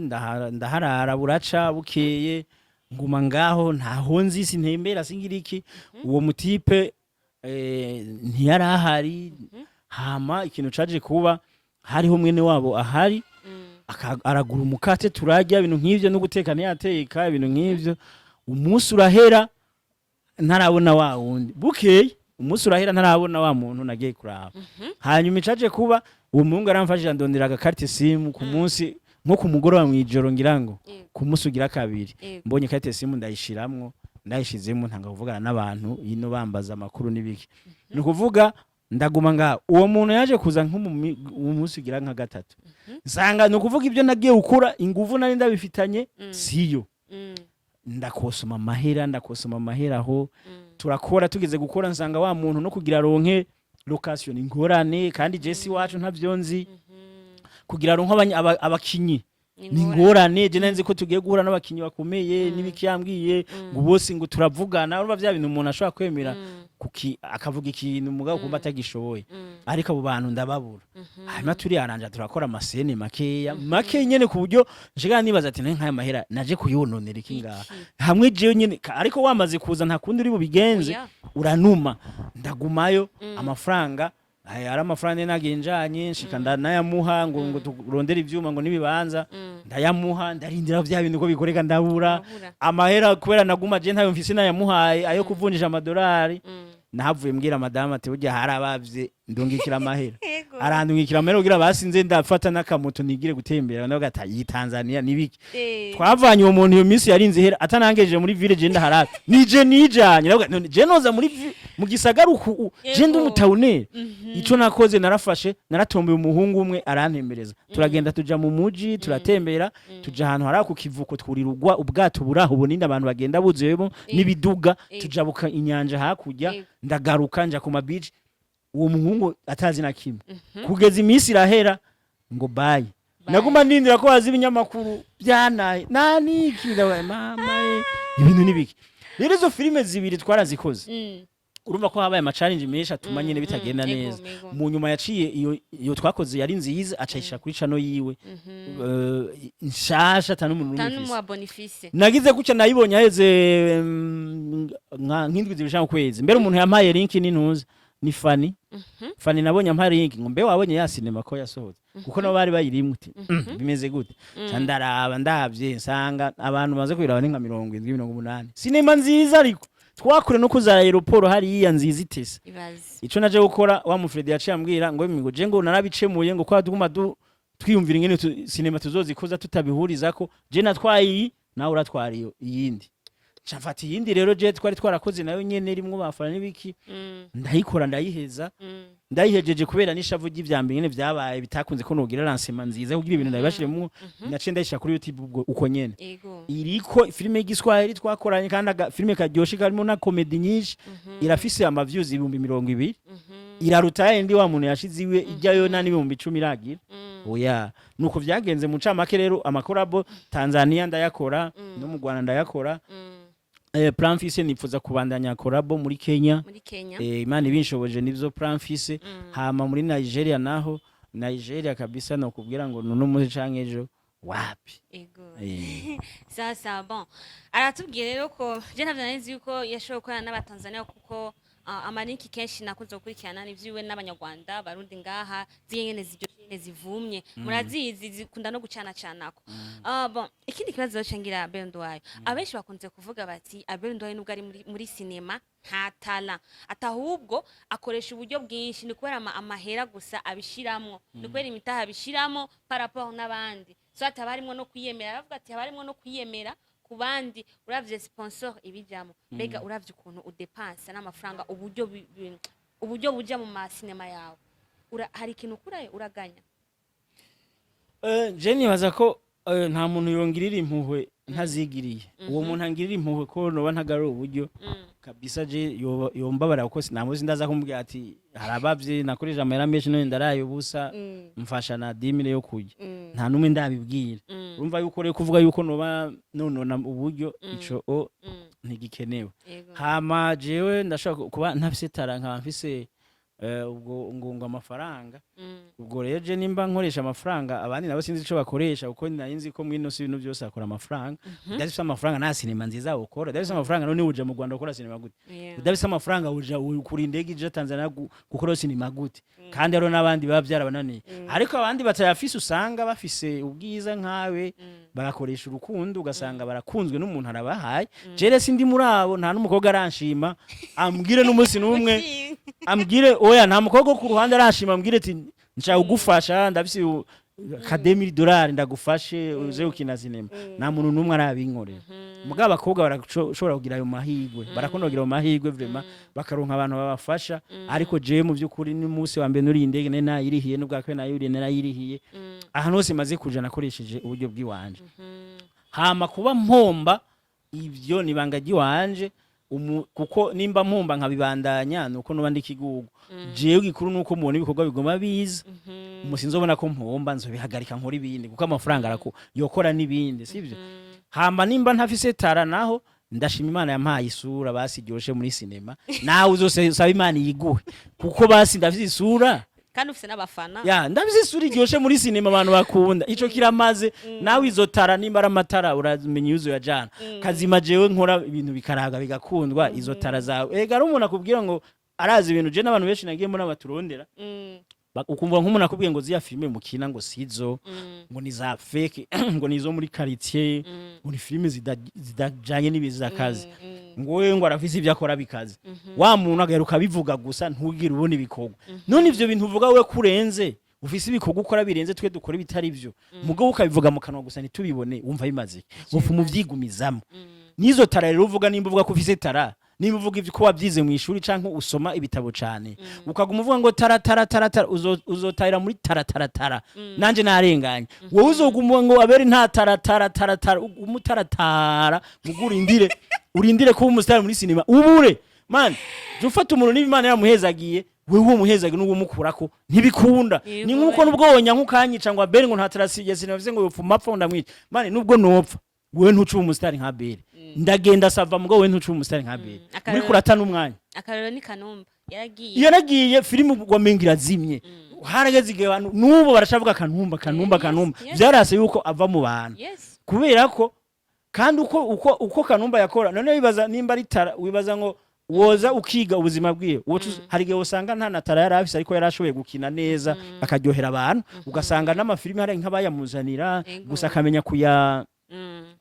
ndaharara buraca bukeye nguma ngaho ntaho nzi sintembera singiriki uwo mutipe ntiyarahari hama ikintu caje kuba hariho mwene wabo ahari aragura umukate turajya ibintu nk'ivyo no gutekana yateka ibintu nk'ivyo umunsi urahera ntarabona wa wundi bukeye umunsi urahera ntarabona wa muntu nagiye kuraba hanyuma caje kuba uwo muhungu aramfashije ndondera agakarte simu ku munsi nko ku mugoroba mwijoro ngirango ku munsi ugira kabiri mbonye karte simu ndayishizemo ntanga kuvugana n'abantu ino bambaza amakuru nibiki ni kuvuga ndaguma nga uwo muntu yaje kuza nk'umunsi ugira nka gatatu nsanga no kuvuga ibyo nagiye ukura inguvu nari ndabifitanye siyo ndakosoma amahera aho turakora tugeze gukora nsanga wa muntu no kugira ronke location ingorane kandi Jesse wacu ntavyonzi kugira ronke abakinyi ningorane je nanze ko tugiye guhura n'abakinyi bakomeye nibiki yambwiye ngo bose ngo turavugana urumva vya bintu umuntu ashobora kwemera kuki akavuga ikintu mugabo kumba atagishoboye ariko abo bantu ndababura hanyuma turi aranja turakora amasene make nyene ku buryo nshigana nibaza ati nkaya mahera naje kuyononera ikinga hamwe je nyene ariko wamaze kuza nta kundi uri bubigenze uranuma ndagumayo amafaranga ari amafaranga nagenjanye nshika ndanayamuha ngo turondera ivyuma ngo nibibanza ndayamuha ndarindira vya bintu ko bikoreka ndabura amahera kubera naguma je ntayo mfise nayamuhaye ayo kuvunjisha amadolari nahavuye mbwira madame ati burya harabavye ndungikira amahera arandungikira amahera kugira basinze ndafata n'akamoto nigire gutembera nawe gatayi Tanzania nibiki twavanye uwo muntu iyo minsi yarinze hera atanangeje muri village ndaharabe nije nijanye nawe je noza muri mu gisagaruku je ndumutaune ico nakoze narafashe naratomboye umuhungu umwe arantembereza turagenda tuja mu muji turatembera tuja ahantu hari ku kivuko twurirugwa ubwato buraho bunini abantu bagenda buzeyemo nibiduga tujabuka inyanja hakurya ndagaruka nja ku beach uwo muhungu atazi na kimwe kugeza iminsi irahera ngo bye naguma ndindira ko bazi ibinyamakuru byanaye nani kinda mama ibintu nibiki rero izo filime zibiri twarazikoze urumva ko habaye ama-challenge menshi atuma nyene bitagenda neza mu nyuma yaciye iyo twakoze yari nziza acayishira kuri channel yiwe nshasha Bonifice nagize gutya nayibonye aheze nk'indwi zibishaka kwezi mbere umuntu yampaye link n'intuza ni Fani nabonye ampaye link ngo mbe wabonye ya sinema ko yasohotse kuko nabo bari bayirimwe uti bimeze gute ndaraba ndavye nsanga abantu baze kwiraba ni nka 70 80 sinema nziza ariko twakure no kuzara aeroport hari iya nziza itese ico naje gukora wa mu Fred yaciye ambwira ngo migo je ngo narabicemuye ngo kwa duguma twiyumvira ingene sinema tuzozikoza tutabihurizako je natwaye nawe uratwariyo iyindi Chafati yindi rero je twari twarakoze nayo nyene rimwe bafana nibiki ndayikora ndayiheza ndayihejeje kubera nishavu ry'ivyambe nyene vyabaye bitakunze ko nogira lancement nziza kugira ibintu ndabashiremo nace ndayisha kuri YouTube ubwo uko nyene iriko filime y'igiswahili twakoranye kandi filime karyoshe karimo na comedy nyinshi irafise ama views 200,000 iraruta ndi wa muntu yashiziwe ijyayo na 10,000 iragira oya nuko vyagenze mu camake rero amakorabo Tanzania ndayakora no mu Rwanda ndayakora Plan Fise nipfuza kubandanya korabo muri Kenya Imana ibinshoboje nivyo Plan Fise hama muri Nigeria naho Nigeria kabisa no kubwira ngo nuno muze canke ejo wapi sasa bon aratubwiye rero ko je navyananizi yuko yashoboye gukorana n'abatanzania kuko amaniki kenshi nakunze gukurikirana n'ivyiwe n'abanyarwanda barundi ngaha ziyengene ziryoshe zivumye murazizi zikunda no gucana canako bon ikindi kibazo cengira Abel Ndwayo abenshi bakunze kuvuga bati Abel Ndwayo nubwo ari muri sinema nta tala atahubwo akoresha uburyo bwinshi ni kubera amahera gusa abishiramwo ni kubera imitaha abishiramo par rapport n'abandi so atabarimwo no kwiyemera aravuga ati abarimwo no kwiyemera kubandi uravye sponsor ibijamo bega uravye ukuntu udepansa n'amafaranga uburyo buja mu masinema yawe hari ikintu kuraye uraganya Jenny baza ko nta muntu yongirira impuhwe ntazigiriye uwo muntu angirira impuhwe ko noba ntagaro uburyo kabisa je yombabara uko sinamuzi ndaza kumbwira ati harabavye nakoresha amahera menshi none ndaraye ubusa mfasha na 10,000 yo kujya nta numwe ndabibwira urumva yuko rero kuvuga yuko noba nonona uburyo ico ntigikenewe hama jewe ndashaka kuba ntafise taranka mfise ubwo ngunga amafaranga ubwo rero je nimba nkoresha amafaranga abandi nabo sinzi ico bakoresha uko nzi ko mwino si ibintu byose akora amafaranga ndafise amafaranga nta sinema nziza ukora ndafise amafaranga none uje mu Rwanda ukora sinema gute ndafise amafaranga uje kuri indege ije Tanzania gukora sinema gute kandi rero nabandi baba byarabananiye ariko abandi batayafise usanga bafise ubwiza nkawe bagakoresha urukundo ugasanga barakunzwe n'umuntu arabahaye jere sindi muri abo nta n'umukobwa aranshima ambwire n'umunsi numwe ambwire oya nta mukobwa ku ruhande arashima ambwire ati nshaka kugufasha ndafise $10,000 ndagufashe uze ukina sinema nta muntu numwe arabinkorera mugabo abakobwa barashobora kugira ayo mahigwe barakunda kugira ayo mahigwe vraiment bakaronka abantu babafasha ariko je mu byukuri ni munsi wa mbere nuri indege nayirihiye n'ubwa kwe nayuriye narayirihiye ahantu hose maze kuja nakoresheje uburyo bw'iwanje hama kuba mpomba ivyo nibanga giwanje kuko nimba mpomba nkabibandanya nuko noba ndikigugu jewe gikuru nuko mubona ibikorwa bigoma biza umusinzobona ko mpomba nzobihagarika nkora ibindi kuko amafaranga arako yokora nibindi sivyo hamba nimba ntafise tara naho ndashima Imana yampaye isura basiryoshe muri sinema nawe uzosaba Imana yiguhe kuko basi ndafise isura kandi ufise n'abafana ya ndafise isura iryoshe muri sinema abantu bakunda ico kiramaze nawe izotara nimba ari amatara uramenya yuzo ya jana kazima jewe nkora ibintu bikaraga bigakundwa izo tara zawe ega ari umuntu akubwira ngo arazi ibintu je n'abantu benshi nagiye mbona baturondera ukumva nk'umuntu akubwiye ngo ziya filme mukina ngo sizo ngo ni za fake ngo nizo muri quartier ngo ni filme zidajanye n'ibizi zakazi ngo we ngo arafise ivyo akora bikaze wa muntu agaruka bivuga gusa ntugira ubone ibikorwa none ivyo bintu uvuga we kurenze ufise ibikorwa ukora birenze twe dukora bitari ivyo mugabo ukabivuga mu kanwa gusa ntitubibone umva bimaze ufu mu vyigumizamo nizo tara rero uvuga nimba uvuga ko ufise tara nimba uvuga ivyo ko wabyize mu ishuri canke usoma ibitabo cane ukaguma uvuga ngo tara uzotayira muri tara nanje narenganye wowe uzoguma ngo abere nta tara umutaratara mugura urindire ko umustar muri sinema ubure man jufata umuntu n'Imana yamuhezagiye wewe uwo muhezagiye n'uwo mukurako ntibikunda ni nkuko nubwonya nkukanyica ngo abere ngo nta tarasiye sinavuze ngo yopfuma apfa ndamwica man nubwo nopfa wewe ntucu umustar nka Abel ndagenda sava mugabo wewe ntucu umustar nka Abel muri kurata n'umwanya akarero ni kanumba yaragiye yaragiye filime wamenga irazimye harageze igihe abantu n'ubu barashavuga kanumba byarase yuko ava mu bantu kubera ko kandi uko kanumba yakora none wibaza nimba ari tara wibaza ngo woza ukiga ubuzima bwiwe hari igihe usanga nta natara yari afise ariko yarashoboye gukina neza akaryohera abantu ugasanga n'amafilime hari nk'abayamuzanira gusa akamenya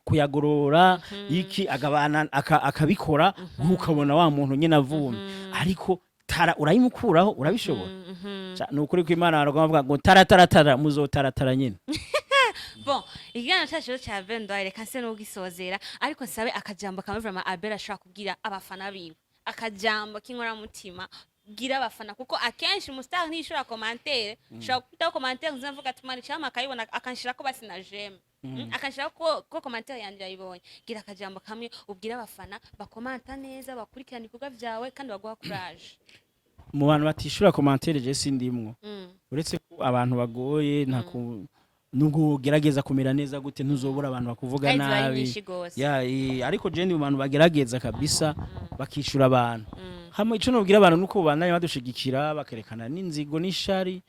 kuyagorora iki agabana akabikora ukabona wa muntu nyine avumye ariko tara urayimukuraho urabishobora nukuri ko Imana aravuga ngo tara muzotaratara nyine bon igana cyacu cya Vendo reka se no gisozera ariko sabe akajambo kamwe vraiment Abel ashaka kubwira abafana biwe akajambo kinkora mutima gira abafana kuko akenshi umustar ntishura commentaire shaka kwita commentaire nzavuga ati mari cyama akayibona akanshira ko basi na j'aime akanshira ko commentaire yanje yayibonye gira akajambo kamwe ubwira abafana bakomanta neza bakurikirana ibikorwa byawe kandi baguha courage mu bantu batishura commentaire je sindimwo uretse ko abantu bagoye nubwo gerageza kumera neza gute ntuzobura abantu bakuvuga nabi ariko je ndi mu bantu bagerageza kabisa bakishura abantu hamwe ico nobwira abantu nuko bandanye badushigikira bakerekana n'inzigo n'ishari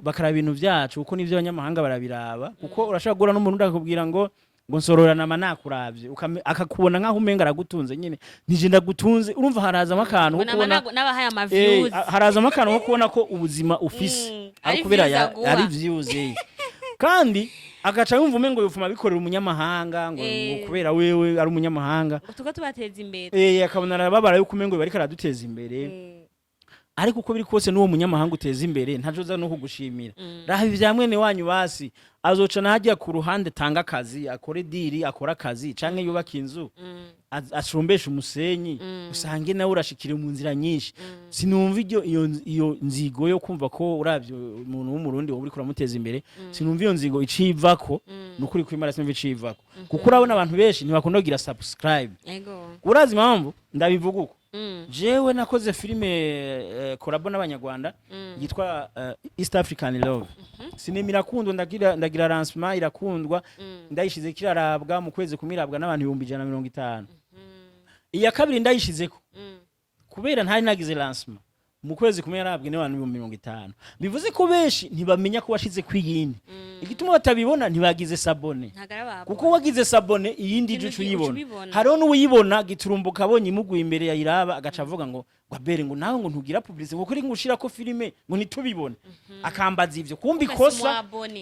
bakaraba ibintu byacu kuko nivyo abanyamahanga barabiraba kuko urashaka gura n'umuntu ndakubwira ngo nsororana manakuravye akakubona nkaho umenga aragutunze nyine nije ndagutunze urumva harazamo akantu kubona nabahaye ama views harazamo akantu ko kubona ko ubuzima ufise ari kubera ari views kandi agaca yumva umengo yufuma bikorera umunyamahanga ngo kubera wewe ari umunyamahanga tuko tubateza imbere akabona arababara yuko umengo bari karaduteza imbere ariko uko biri kose n'uwo munyamahanga uteza imbere ntajoza no kugushimira raha ivya mwene wanyu basi azoca najya ku ruhande tanga akazi akore diri akora akazi canke yubaka inzu ashombesha umusenyi usange nawe urashikira mu nzira nyinshi sinumva iyo nzigo yo kumva ko uravyo umuntu w'umurundi wo uri kuramuteza imbere sinumva iyo nzigo icivako nukuri kwimara sinumva icivako kuko urabona abantu benshi ntibakunda kugira subscribe urazi impamvu ndabivuga uko jewe nakoze filime korabo n'abanyarwanda yitwa East African Love sinema irakundwa ndagira lancement irakundwa ndayishize kirarabwa mu kwezi kumirabwa n'abantu 150 iya kabiri ndayishizeko kubera ntari nagize lancement mu kwezi kumwe yarabwe n'abantu 50 bivuze ko benshi ntibamenya ko washize kwiyindi igituma batabibona ntibagize sabone kuko wagize sabone iyindi ijucu yibona hariho n'uyibona giturumbuka abonye imuguye imbere yayiraba agaca avuga ngo Abel ngo nawe ngo ntugira publicité ngo kuri ngushira ko filime ngo nitubibone akambaza ivyo kumbi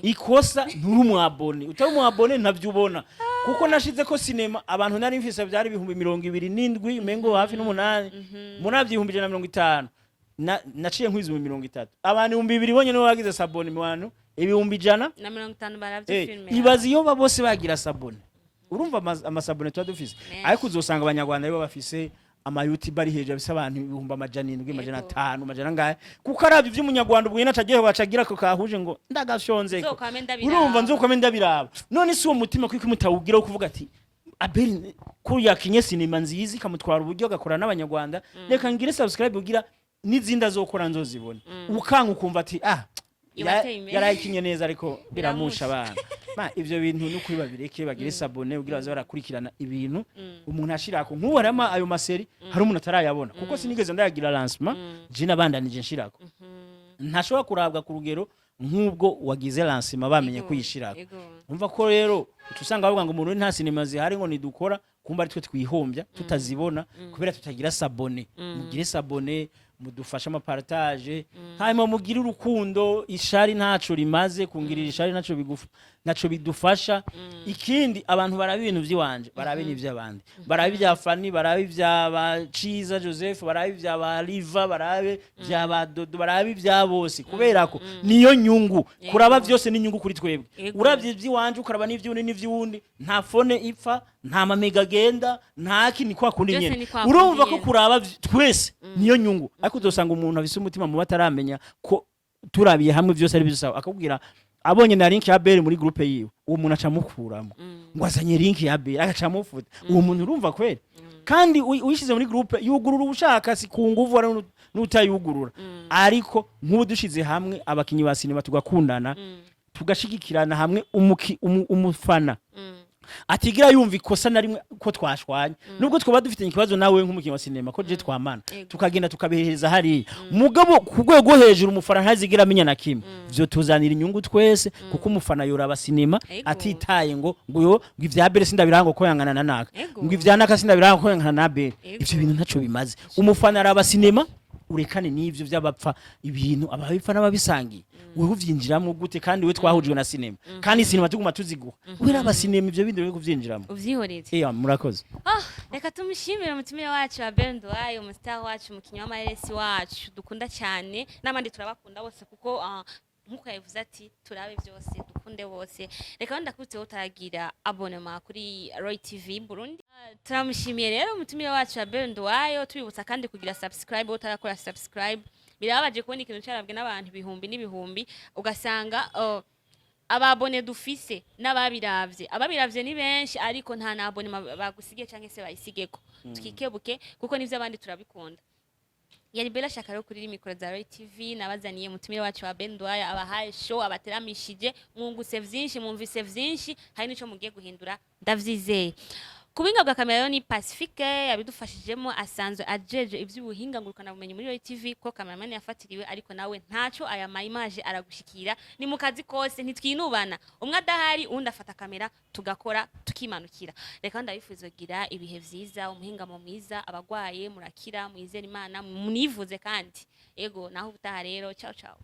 ikosa nturi umwabone utari umwabone ntavyubona kuko nashize ko sinema abantu nari mfise byari 27 mengo hafi n'umunani munavye 150 naciye nkwizi mu 30 abantu 200 bonye no bagize sabone mu bantu 150 baravye filme ibazi yo bose bagira sabone urumva amasabone twa dufise ariko uzosanga abanyarwanda bo bafise ama YouTube ari hejuru bisa abantu 700 amajana ngaye kuko aravye vy'umunyarwanda ubwo nacagiye bacagira ko kahuje ngo ndagafyonze urumva nzokome ndabiraba none si uwo mutima kwiko mutawugira kuvuga ati Abel ko yakinye sinema nzizi kamutwara uburyo gakora n'abanyarwanda reka ngire subscribe ugira n'izindi azokora nzozibona ukanka ukumva ati yarayikinye neza ariko biramusha abana ivyo bintu n'ukuri babireke bagire sabone ugira baza barakurikirana ibintu umuntu ashirako nk'ubu harama ayo maseri hari umuntu atarayabona kuko sinigeze ndayagira lancement je nabandanije nshirako ntashobora kurabwa ku rugero nk'ubwo wagize lancement bamenye kuyishirako umva ko rero tusanga bavuga ngo umuntu nta sinema zihari ngo nidukora kumba ari twe twihombya tutazibona kubera tutagira sabone mugire sabone mudufasha amapartage hanyuma mugire urukundo ishari ntaco rimaze kungirira ishari naco bidufasha ikindi abantu barabe ibintu by'iwanje barabe n'ivy'abandi barabe ibya Fani barabe ibya Baciza Joseph barabe ibya ba Liva barabe ibya ba Dodo barabe ibya bose kubera ko niyo nyungu kuraba byose ni nyungu kuri twebwe uravye iby'iwanje ukaraba n'ivy'undi nta fone ipfa nta mamega genda nta kini kwa kundi nyene urumva ko kuraba twese niyo nyungu ariko uzosanga umuntu afise umutima mu bataramenya ko turabiye hamwe byose ari bisawa akubwira abonye na link ya Abel muri groupe yiwe uwo muntu acamukuramo ngo azanye link ya Abel agacamufuta uwo muntu urumva kweli kandi uyishize muri groupe yugurura ubushaka si ku nguvu ari n'utayugurura ariko nk'ubu dushize hamwe abakinyi ba sinema tugakundana tugashigikirana hamwe umufana atigira yumva ikosa na rimwe ko twashwanye nubwo twaba dufite ikibazo nawe nk'umukinnyi wa sinema ko je twamana tukagenda tukabihereza hari mugabo ku rwego hejuru umufana ntazigira amenya na kimwe byo tuzanira inyungu twese kuko umufana yoraba sinema atitaye ngo ivya Abel sindabirango ko yangana na naka ngo ivya naka sindabirango ko yangana na Abel ivyo bintu ntaco bimaze umufana araba sinema urekane n'ivyo vy'abapfa ibintu ababipfa n'ababisangiye wewe uvyinjiramo gute kandi we twahujwe na sinema kandi sinema tuguma tuziguha wiraba sinema ivyo bindi rero kuvyinjiramo uvyihoreze murakoze reka tumushimire umutumire wacu Abel Nduwayo umustar wacu umukinnyi w'amaresi wacu dukunda cyane n'abandi turabakunda bose kuko nkuko yavuze ati turabe byose dukunde bose reka ndakubitse utaragira abonema kuri Roy TV Burundi turamushimiye rero umutumire wacu Abel Nduwayo tubibutsa kandi kugira subscribe utarakora subscribe birabaje kubona ikintu cyarabwe n'abantu ibihumbi n'ibihumbi ugasanga ababone dufise ababiravye ni benshi ariko nta nabone bagusigiye canke se bayisigeko twikebuke kuko nivyo abandi turabikunda yari Bella Shakaro kuri mikoro za Roy TV nabazaniye mutumire wacu wa Abel Nduwayo abahaye show abateramishije mwunguse vyinshi mwumvise vyinshi hari nico mugiye guhindura ndavyizeye kubinga bwa kamera ni Pacifique yabidufashijemo asanzwe ajeje ivy'ubuhinga ngurukana bumenyi muri Roy TV ko cameraman yafatiriwe ariko nawe ntaco aya image aragushikira ni mu kazi kose ntitwinubana umwe adahari undi afata kamera tugakora tukimanukira reka ndabifuza gira ibihe vyiza umuhinga mu mwiza abagwaye murakira mwizera Imana munivuze kandi ego naho utaha rero ciao ciao